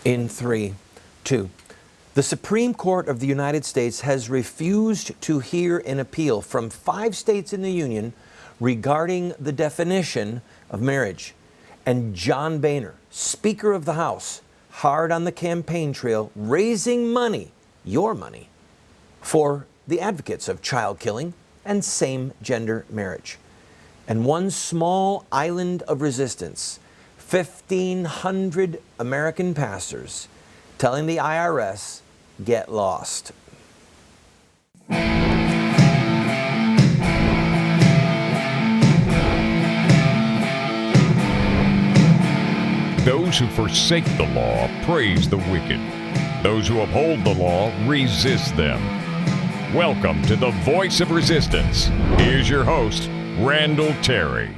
In 3, 2. The Supreme Court of the United States has refused to hear an appeal from 5 states in the Union regarding the definition of marriage. And John Boehner, Speaker of the House, hard on the campaign trail, raising money, your money, for the advocates of child killing and same-gender marriage. And one small island of resistance, 1,500 American pastors telling the IRS, get lost. Those who forsake the law praise the wicked. Those who uphold the law resist them. Welcome to the Voice of Resistance. Here's your host, Randall Terry.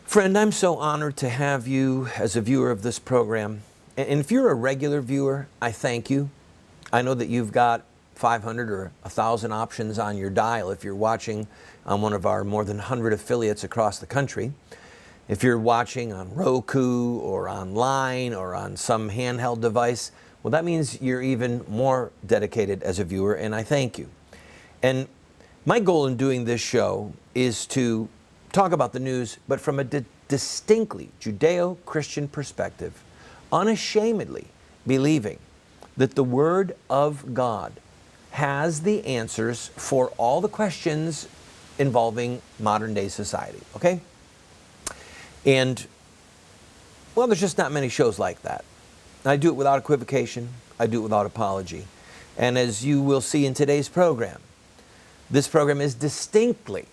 Friend, I'm so honored to have you as a viewer of this program. And if you're a regular viewer, I thank you. I know that you've got 500 or 1,000 options on your dial if you're watching on one of our more than 100 affiliates across the country. If you're watching on Roku or online or on some handheld device, well, that means you're even more dedicated as a viewer, and I thank you. And my goal in doing this show is to talk about the news, but from a distinctly Judeo-Christian perspective, unashamedly believing that the Word of God has the answers for all the questions involving modern day society, okay? And, well, there's just not many shows like that. I do it without equivocation. I do it without apology. And as you will see in today's program, this program is distinctly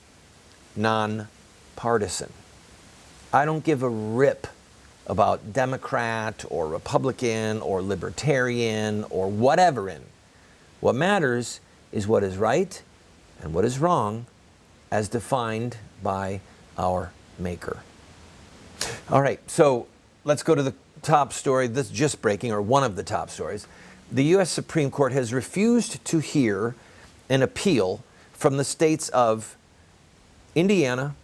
non-partisan. I don't give a rip about Democrat or Republican or Libertarian or whatever in. What matters is what is right and what is wrong as defined by our Maker. All right, so let's go to the top story. This is just breaking, or one of the top stories. The U.S. Supreme Court has refused to hear an appeal from the states of Indiana,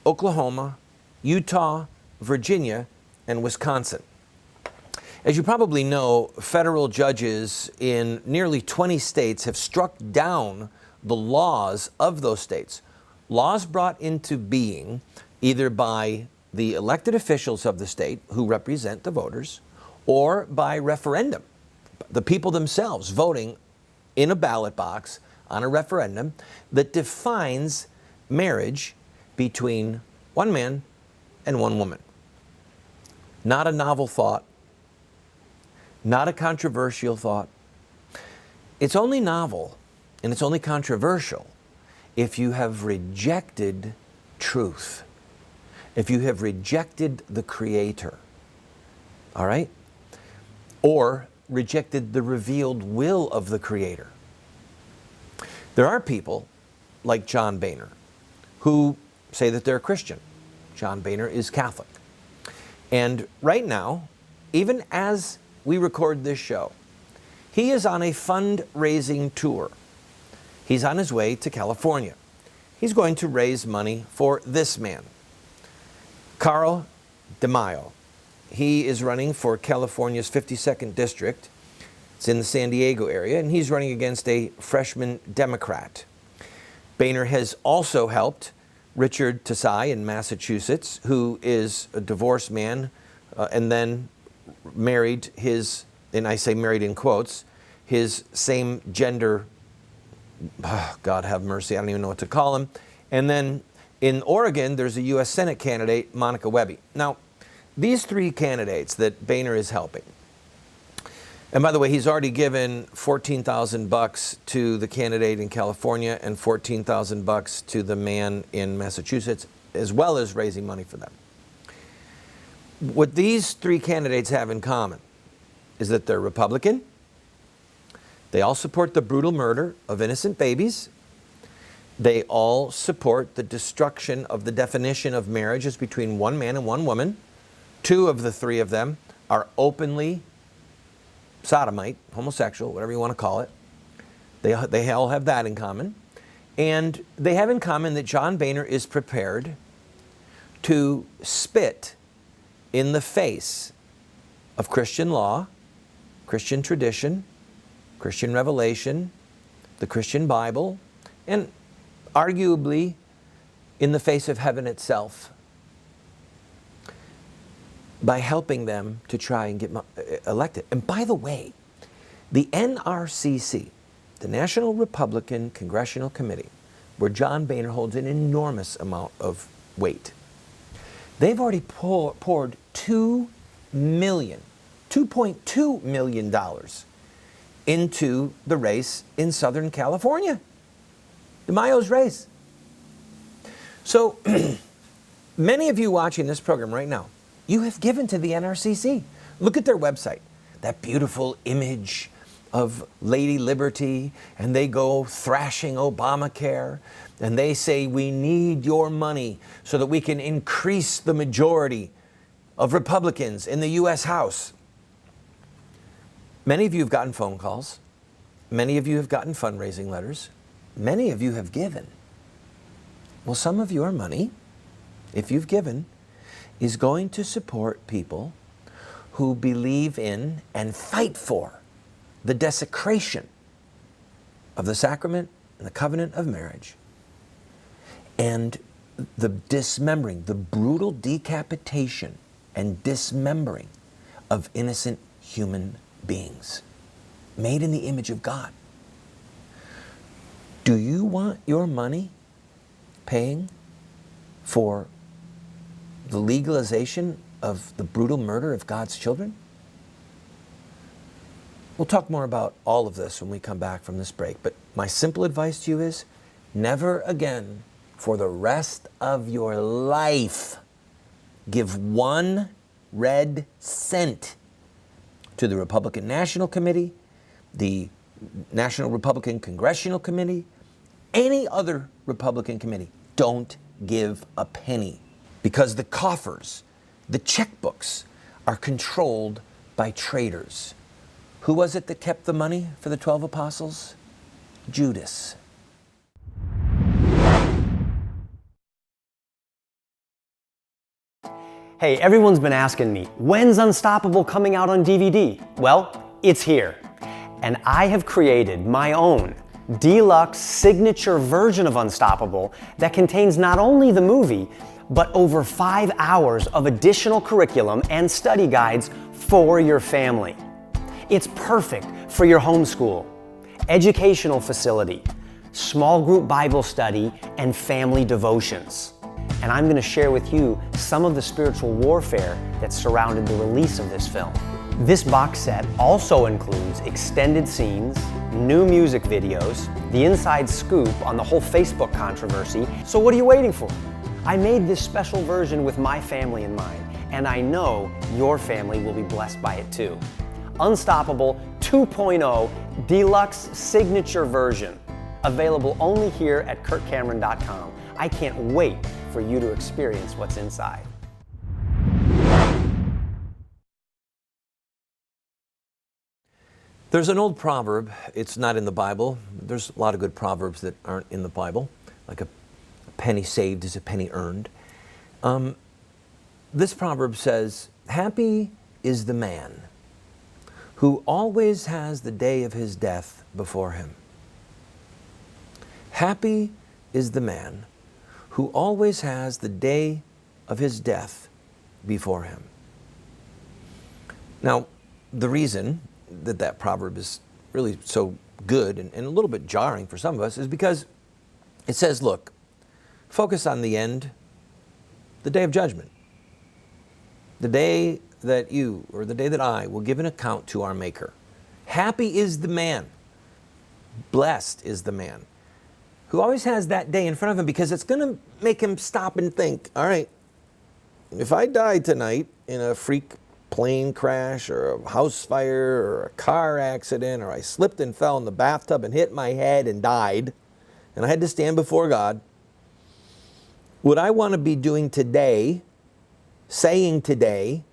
Oklahoma, Utah, Virginia, and Wisconsin. As you probably know, federal judges in nearly 20 states have struck down the laws of those states. Laws brought into being either by the elected officials of the state who represent the voters, or by referendum, the people themselves voting in a ballot box on a referendum that defines marriage between one man and one woman. Not a novel thought, not a controversial thought. It's only novel and it's only controversial if you have rejected truth. If you have rejected the Creator, all right? Or rejected the revealed will of the Creator. There are people like John Boehner who say that they're Christian. John Boehner is Catholic. And right now, even as we record this show, he is on a fundraising tour. He's on his way to California. He's going to raise money for this man, Carl DeMaio. He is running for California's 52nd district. It's in the San Diego area, and he's running against a freshman Democrat. Boehner has also helped Richard Tassai in Massachusetts, who is a divorced man and then married his, and I say married in quotes, his same gender, God have mercy, I don't even know what to call him. And then in Oregon, there's a U.S. Senate candidate, Monica Webby. Now, these 3 candidates that Boehner is helping, and by the way, he's already given $14,000 to the candidate in California and $14,000 to the man in Massachusetts, as well as raising money for them. What these 3 candidates have in common is that they're Republican. They all support the brutal murder of innocent babies. They all support the destruction of the definition of marriage as between one man and one woman. 2 of the 3 of them are openly sodomite, homosexual, whatever you want to call it. They all have that in common. And they have in common that John Boehner is prepared to spit in the face of Christian law Christian tradition, Christian revelation, the Christian Bible, and arguably in the face of heaven itself, by helping them to try and get elected. And by the way, the NRCC, the National Republican Congressional Committee, where John Boehner holds an enormous amount of weight, they've already poured $2.2 million into the race in Southern California, DeMaio's race. So many of you watching this program right now, you have given to the NRCC. Look at their website, that beautiful image of Lady Liberty, and they go thrashing Obamacare, and they say, we need your money so that we can increase the majority of Republicans in the U.S. House. Many of you have gotten phone calls. Many of you have gotten fundraising letters. Many of you have given. Well, some of your money, if you've given, is going to support people who believe in and fight for the desecration of the sacrament and the covenant of marriage, and the dismembering, the brutal decapitation and dismembering of innocent human beings made in the image of God. Do you want your money paying for the legalization of the brutal murder of God's children? We'll talk more about all of this when we come back from this break, but my simple advice to you is never again, for the rest of your life, give 1 red cent to the Republican National Committee, the National Republican Congressional Committee, any other Republican committee. Don't give a penny, because the coffers, the checkbooks, are controlled by traitors. Who was it that kept the money for the 12 apostles? Judas. Hey, everyone's been asking me, when's Unstoppable coming out on DVD? Well, it's here. And I have created my own deluxe signature version of Unstoppable that contains not only the movie, but over 5 hours of additional curriculum and study guides for your family. It's perfect for your homeschool, educational facility, small group Bible study, and family devotions. And I'm going to share with you some of the spiritual warfare that surrounded the release of this film. This box set also includes extended scenes, new music videos, the inside scoop on the whole Facebook controversy. So what are you waiting for? I made this special version with my family in mind, and I know your family will be blessed by it too. Unstoppable 2.0 Deluxe Signature Version, available only here at KurtCameron.com. I can't wait for you to experience what's inside. There's an old proverb, it's not in the Bible. There's a lot of good proverbs that aren't in the Bible, like a penny saved is a penny earned. This proverb says, happy is the man who always has the day of his death before him. Happy is the man who always has the day of his death before him. Now, the reason that proverb is really so good and a little bit jarring for some of us is because it says, look, focus on the end, the day of judgment, the day that you or the day that I will give an account to our Maker. Happy is the man, blessed is the man who always has that day in front of him, because it's going to make him stop and think, all right, if I die tonight in a freak plane crash or a house fire or a car accident, or I slipped and fell in the bathtub and hit my head and died, and I had to stand before God, would I want to be doing today, saying today,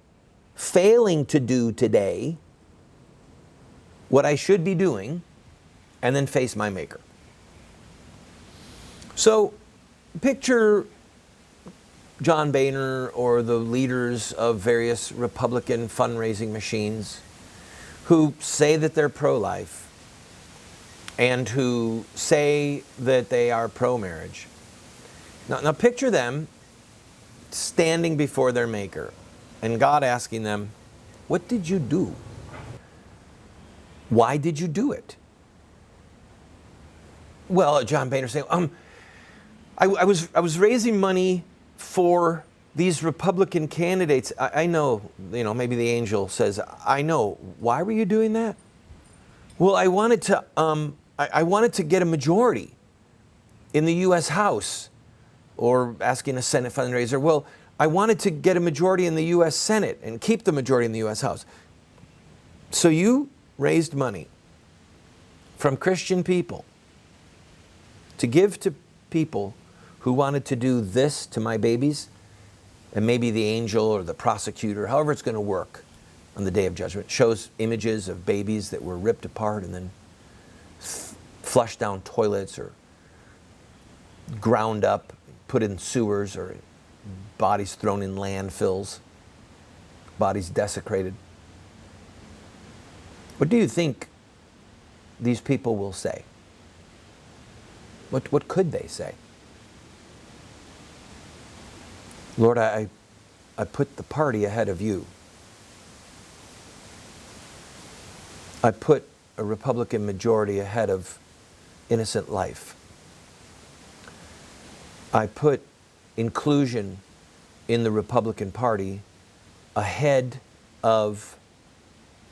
failing to do today what I should be doing, and then face my Maker? So picture John Boehner or the leaders of various Republican fundraising machines who say that they're pro-life and who say that they are pro-marriage. Now picture them standing before their Maker and God asking them, what did you do? Why did you do it? Well, John Boehner saying, I was raising money for these Republican candidates. I know, maybe the angel says, I know. Why were you doing that? Well, I wanted to get a majority in the U.S. House, or asking a Senate fundraiser. Well, I wanted to get a majority in the U.S. Senate and keep the majority in the U.S. House. So you raised money from Christian people to give to people who wanted to do this to my babies, and maybe the angel or the prosecutor, however it's going to work on the day of judgment, shows images of babies that were ripped apart and then flushed down toilets or ground up, put in sewers, or bodies thrown in landfills, bodies desecrated. What do you think these people will say? What could they say? Lord, I put the party ahead of you. I put a Republican majority ahead of innocent life. I put inclusion in the Republican Party ahead of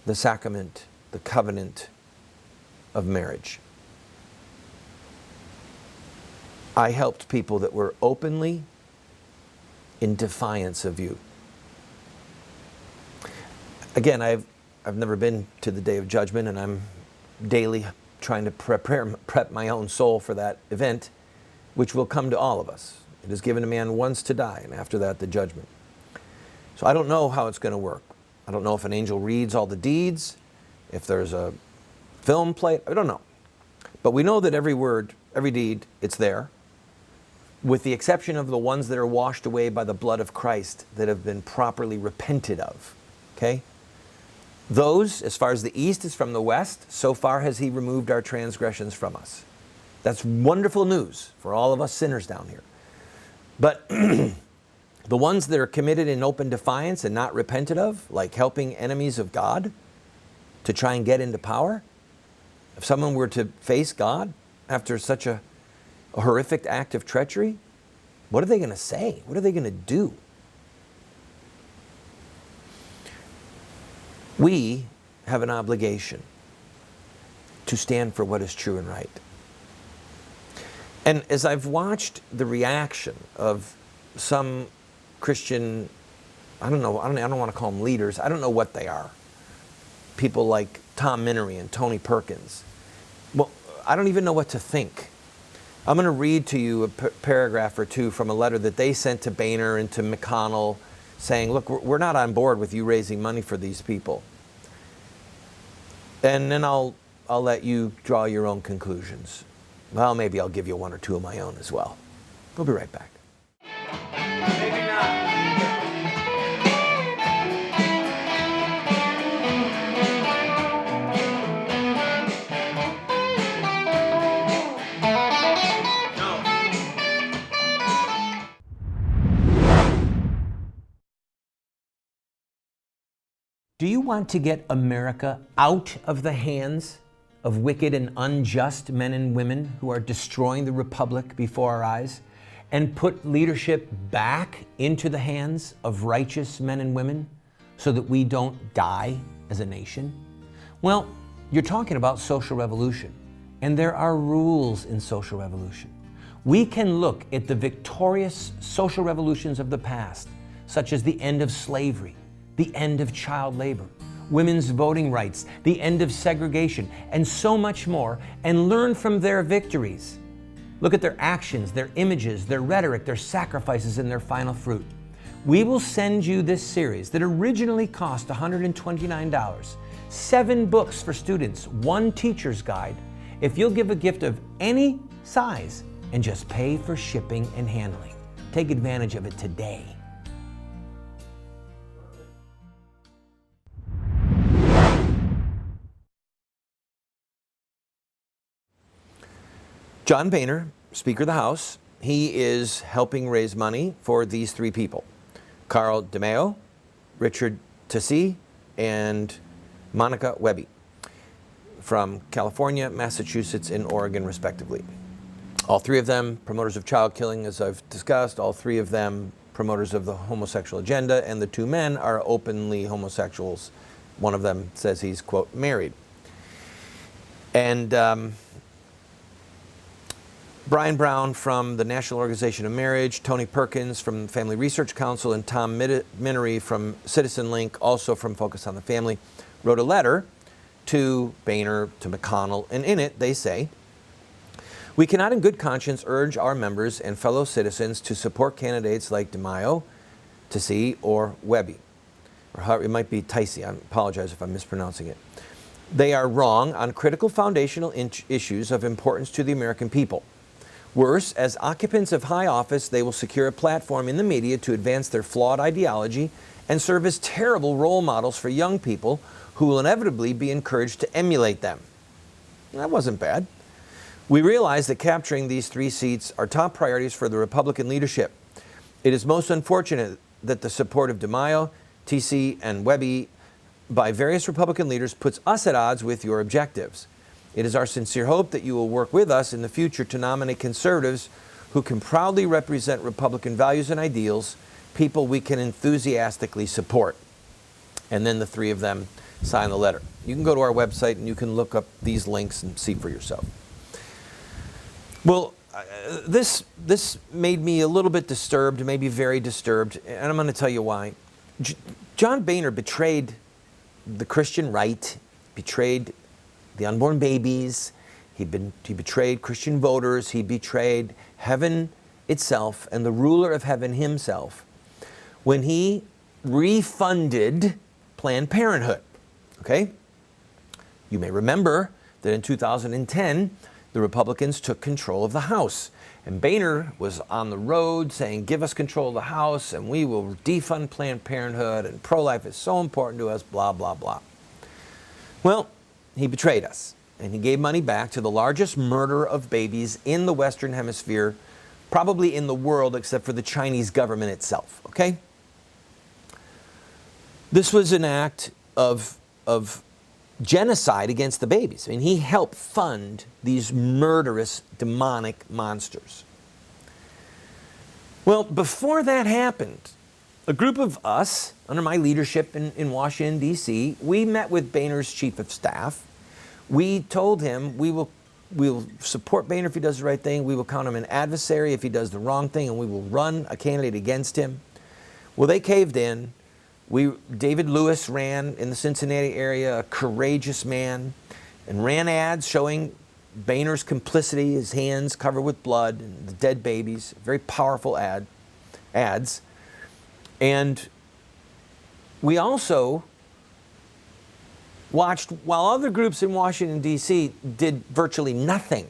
the sacrament, the covenant of marriage. I helped people that were openly in defiance of you. Again, I've never been to the day of judgment, and I'm daily trying to prep my own soul for that event, which will come to all of us. It is given to man once to die, and after that, the judgment. So I don't know how it's going to work. I don't know if an angel reads all the deeds, if there's a film plate, I don't know. But we know that every word, every deed, it's there, with the exception of the ones that are washed away by the blood of Christ, that have been properly repented of, okay? Those, as far as the east is from the west, so far has he removed our transgressions from us. That's wonderful news for all of us sinners down here. But the ones that are committed in open defiance and not repented of, like helping enemies of God to try and get into power, if someone were to face God after such a horrific act of treachery, what are they going to say? What are they going to do? We have an obligation to stand for what is true and right. And as I've watched the reaction of some Christian, I don't want to call them leaders, I don't know what they are. People like Tom Minery and Tony Perkins. Well, I don't even know what to think. I'm going to read to you a paragraph or two from a letter that they sent to Boehner and to McConnell saying, look, we're not on board with you raising money for these people. And then I'll let you draw your own conclusions. Well, maybe I'll give you one or two of my own as well. We'll be right back. Maybe not. Do you want to get America out of the hands of wicked and unjust men and women who are destroying the republic before our eyes, and put leadership back into the hands of righteous men and women so that we don't die as a nation? Well, you're talking about social revolution, and there are rules in social revolution. We can look at the victorious social revolutions of the past, such as the end of slavery, the end of child labor, women's voting rights, the end of segregation, and so much more, and learn from their victories. Look at their actions, their images, their rhetoric, their sacrifices, and their final fruit. We will send you this series that originally cost $129, 7 books for students, 1 teacher's guide, if you'll give a gift of any size and just pay for shipping and handling. Take advantage of it today. John Boehner, Speaker of the House, he is helping raise money for these three people: Carl DeMeo, Richard Tessy, and Monica Webby, from California, Massachusetts, and Oregon, respectively. All three of them promoters of child killing, as I've discussed. All three of them promoters of the homosexual agenda, and the two men are openly homosexuals. One of them says he's, quote, married. And Brian Brown from the National Organization of Marriage, Tony Perkins from Family Research Council, and Tom Minery from Citizen Link, also from Focus on the Family, wrote a letter to Boehner, to McConnell, and in it they say, "We cannot in good conscience urge our members and fellow citizens to support candidates like DeMeo, Tessy, or Webby." Or how, it might be Ticey, I apologize if I'm mispronouncing it. "They are wrong on critical foundational issues of importance to the American people. Worse, as occupants of high office, they will secure a platform in the media to advance their flawed ideology and serve as terrible role models for young people who will inevitably be encouraged to emulate them." That wasn't bad. "We realize that capturing these three seats are top priorities for the Republican leadership. It is most unfortunate that the support of DeMeo, Tessy, and Webby by various Republican leaders puts us at odds with your objectives. It is our sincere hope that you will work with us in the future to nominate conservatives who can proudly represent Republican values and ideals, people we can enthusiastically support." And then the three of them sign the letter. You can go to our website and you can look up these links and see for yourself. Well, this made me a little bit disturbed, maybe very disturbed, and I'm going to tell you why. John Boehner betrayed the Christian right, betrayed the unborn babies, he betrayed Christian voters, he betrayed heaven itself and the ruler of heaven himself when he refunded Planned Parenthood. Okay? You may remember that in 2010, the Republicans took control of the House. And Boehner was on the road saying, "Give us control of the House and we will defund Planned Parenthood and pro-life is so important to us, blah, blah, blah." Well, he betrayed us and he gave money back to the largest murderer of babies in the Western Hemisphere, probably in the world except for the Chinese government itself, okay? This was an act of genocide against the babies. I mean, he helped fund these murderous, demonic monsters. Well, before that happened, a group of us, under my leadership in Washington, D.C., we met with Boehner's chief of staff. We told him we will support Boehner if he does the right thing. We will count him an adversary if he does the wrong thing, and we will run a candidate against him. Well, they caved in. David Lewis ran in the Cincinnati area, a courageous man, and ran ads showing Boehner's complicity, his hands covered with blood, and the dead babies, very powerful ads. And we also watched while other groups in Washington, D.C. did virtually nothing.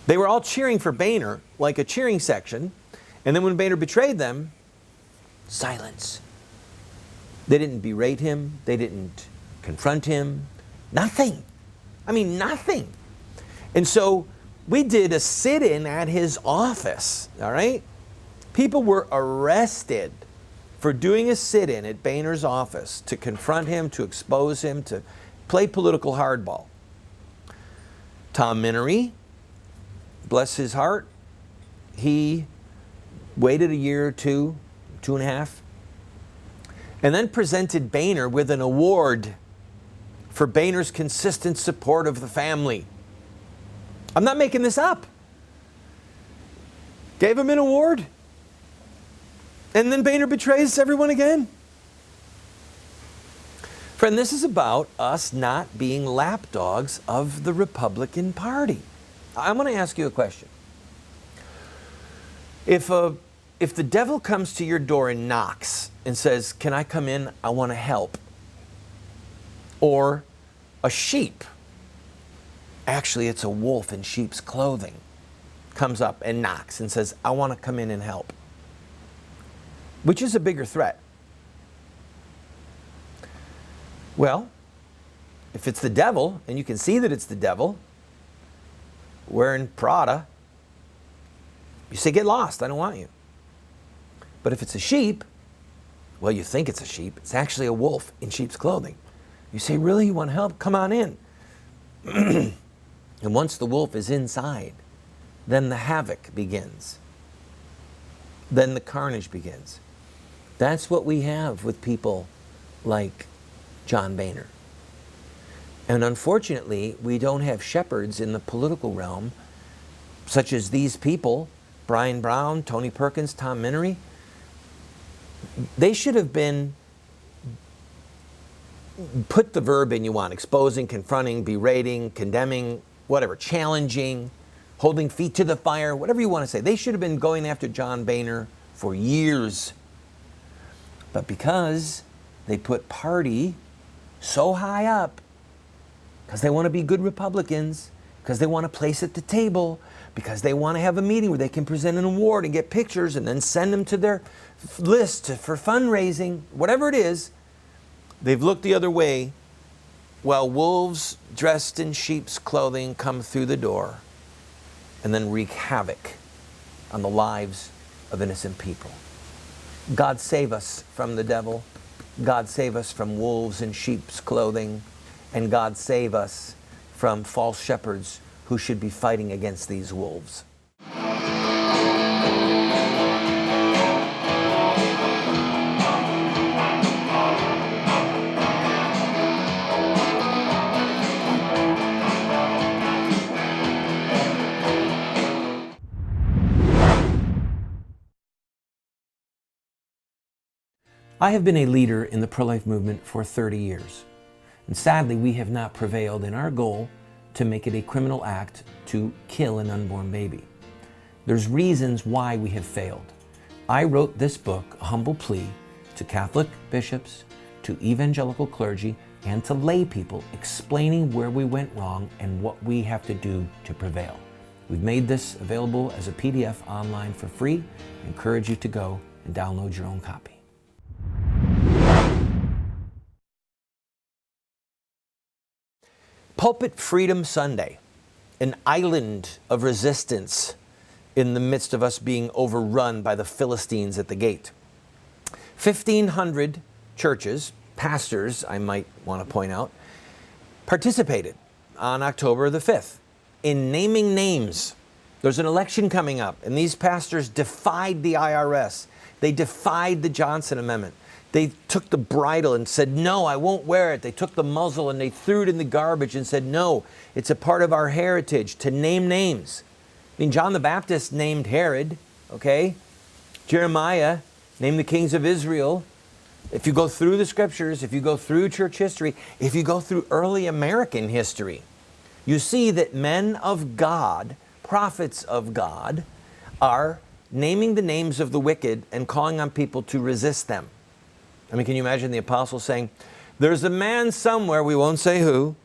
They were all cheering for Boehner, like a cheering section, and then when Boehner betrayed them, silence. They didn't berate him. They didn't confront him. Nothing. I mean, nothing. And so we did a sit-in at his office, all right? People were arrested for doing a sit-in at Boehner's office to confront him, to expose him, to play political hardball. Tom Minery, bless his heart, he waited a year or two and a half, and then presented Boehner with an award for Boehner's consistent support of the family. I'm not making this up. Gave him an award, and then Boehner betrays everyone again. Friend, this is about us not being lapdogs of the Republican Party. I'm going to ask you a question. If the devil comes to your door and knocks and says, "Can I come in? I want to help." Or a sheep, actually it's a wolf in sheep's clothing, comes up and knocks and says, "I want to come in and help." Which is a bigger threat? Well, if it's the devil, and you can see that it's the devil, wearing Prada, you say, get lost, I don't want you. But if it's a sheep, well, you think it's a sheep. It's actually a wolf in sheep's clothing. You say, really, you want help? Come on in. And once the wolf is inside, then the havoc begins. Then the carnage begins. That's what we have with people like John Boehner. And unfortunately, we don't have shepherds in the political realm, such as these people, Brian Brown, Tony Perkins, Tom Minery. They should have been, put the verb in you want, exposing, confronting, berating, condemning, whatever, challenging, holding feet to the fire, whatever you want to say. They should have been going after John Boehner for years. But because they put party so high up, because they want to be good Republicans, because they want a place at the table, because they want to have a meeting where they can present an award and get pictures and then send them to their list for fundraising, whatever it is, they've looked the other way while wolves dressed in sheep's clothing come through the door and then wreak havoc on the lives of innocent people. God save us from the devil. God save us from wolves in sheep's clothing. And God save us from false shepherds who should be fighting against these wolves. I have been a leader in the pro-life movement for 30 years. And sadly, we have not prevailed in our goal to make it a criminal act to kill an unborn baby. There's reasons why we have failed. I wrote this book, A Humble Plea, to Catholic bishops, to evangelical clergy, and to lay people, explaining where we went wrong and what we have to do to prevail. We've made this available as a PDF online for free. I encourage you to go and download your own copy. Pulpit Freedom Sunday, an island of resistance in the midst of us being overrun by the Philistines at the gate. 1,500 churches, pastors, I might want to point out, participated on October the 5th in naming names. There's an election coming up, and these pastors defied the IRS. They defied the Johnson Amendment. They took the bridle and said, no, I won't wear it. They took the muzzle and they threw it in the garbage and said, no, it's a part of our heritage to name names. I mean, John the Baptist named Herod, okay? Jeremiah named the kings of Israel. If you go through the scriptures, if you go through church history, if you go through early American history, you see that men of God, prophets of God, are naming the names of the wicked and calling on people to resist them. I mean, can you imagine the apostles saying, there's a man somewhere, we won't say who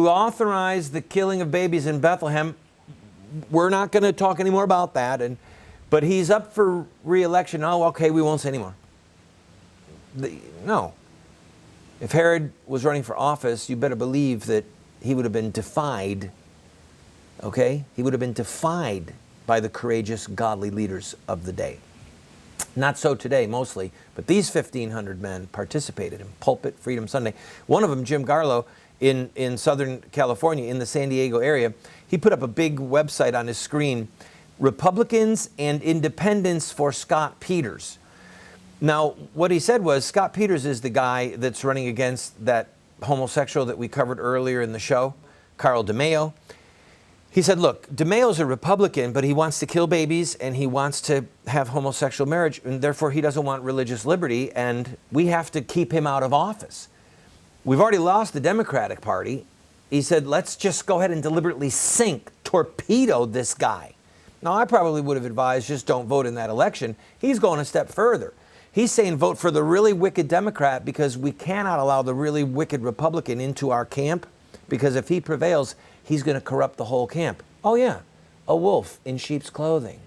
authorized the killing of babies in Bethlehem. We're not going to talk anymore about that. But he's up for re-election. Oh, okay, we won't say anymore. No. If Herod was running for office, you better believe that he would have been defied. Okay? He would have been defied by the courageous, godly leaders of the day. Not so today, mostly, but these 1,500 men participated in Pulpit Freedom Sunday. One of them, Jim Garlow, in Southern California, in the San Diego area, he put up a big website on his screen, Republicans and Independents for Scott Peters. Now, what he said was, Scott Peters is the guy that's running against that homosexual that we covered earlier in the show, Carl DeMaio. He said, look, DeMaio's a Republican, but he wants to kill babies and he wants to have homosexual marriage, and therefore he doesn't want religious liberty, and we have to keep him out of office. We've already lost the Democratic Party. He said, let's just go ahead and deliberately torpedo this guy. Now, I probably would have advised just don't vote in that election. He's going a step further. He's saying vote for the really wicked Democrat because we cannot allow the really wicked Republican into our camp, because if he prevails, he's going to corrupt the whole camp. Oh yeah, a wolf in sheep's clothing.